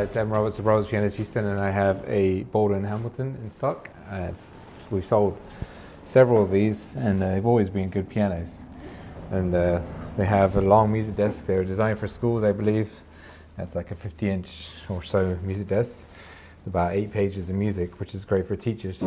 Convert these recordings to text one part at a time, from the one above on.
It's Evan Roberts of Roberts Pianos Houston, and I have a Baldwin Hamilton in stock. We've sold several of these, and they've always been good pianos. And they have a long music desk. They were designed for schools, I believe. That's like a 50-inch or so music desk. About 8 pages of music, which is great for teachers.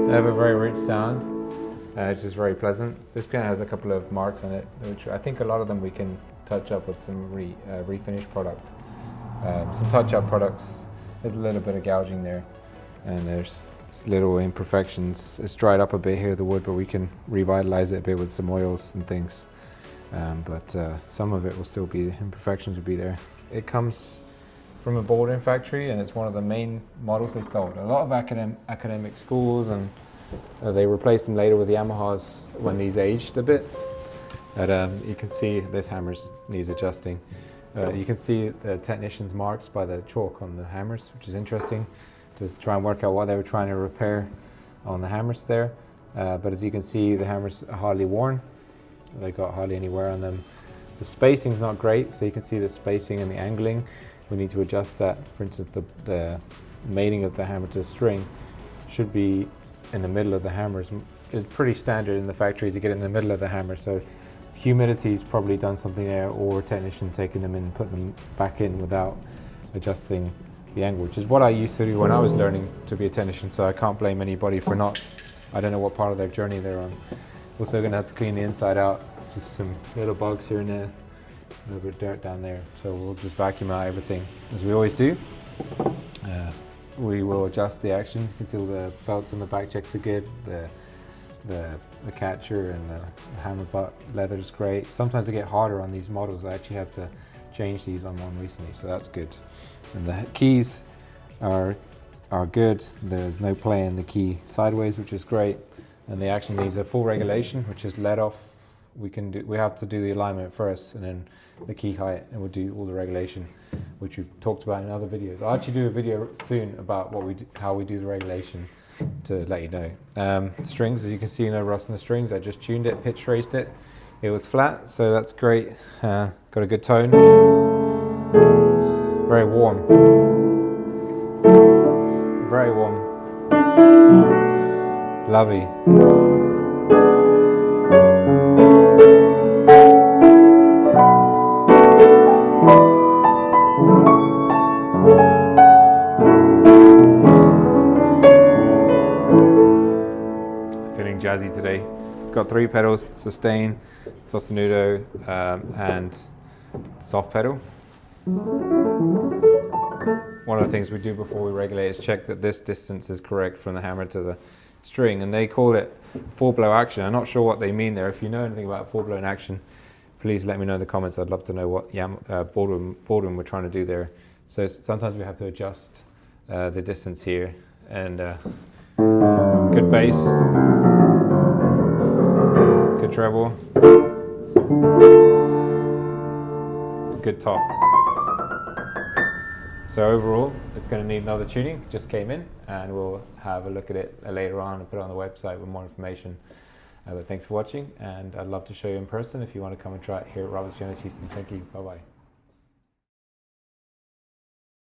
They have a very rich sound, which is very pleasant. This piano has a couple of marks on it, which I think a lot of them we can touch up with some refinished product. Some touch-up products. There's a little bit of gouging there, and there's little imperfections. It's dried up a bit here, the wood, but we can revitalize it a bit with some oils and things. But some of it will still be, imperfections will be there. It comes from a Baldwin factory, and it's one of the main models they sold. A lot of academic schools, and they replaced them later with Yamahas when these aged a bit. But you can see this hammer needs adjusting. You can see the technician's marks by the chalk on the hammers, which is interesting to try and work out what they were trying to repair on the hammers there. But as you can see, the hammers are hardly worn. They got hardly any wear on them. The spacing's not great, so you can see the spacing and the angling. We need to adjust that. For instance, the mating of the hammer to the string should be in the middle of the hammers. It's pretty standard in the factory to get in the middle of the hammer, so humidity's probably done something there, or technician taking them in and putting them back in without adjusting the angle, which is what I used to do when I was learning to be a technician, so I can't blame anybody for not. I don't know what part of their journey they're on. Also going to have to clean the inside out, just some little bugs here and there. A little bit of dirt down there, so we'll just vacuum out everything as we always do. We will adjust the action. You can see all the belts on the back checks are good. The catcher and the hammer butt leather is great. Sometimes they get harder on these models. I actually had to change these on one recently, so that's good. And the keys are good. There's no play in the key sideways, which is great. And the action needs a full regulation, which is let off. We have to do the alignment first, and then the key height, and we'll do all the regulation, which we've talked about in other videos. I'll actually do a video soon about how we do the regulation, to let you know. Strings, as you can see, no rust in the strings. I just tuned it, pitch raised it. It was flat, so that's great. Got a good tone. Very warm. Very warm. Lovely. Feeling jazzy today. It's got 3 pedals: sustain, sostenuto, and soft pedal. One of the things we do before we regulate is check that this distance is correct from the hammer to the string, and they call it full blow action. I'm not sure what they mean there. If you know anything about full blown action, please let me know in the comments. I'd love to know what Baldwin were trying to do there. So sometimes we have to adjust the distance here, and good bass, good treble, good top. So overall, it's going to need another tuning. Just came in, and we'll have a look at it later on and put it on the website with more information. But thanks for watching, and I'd love to show you in person if you want to come and try it here at Roberts Pianos Houston. Thank you. Bye bye.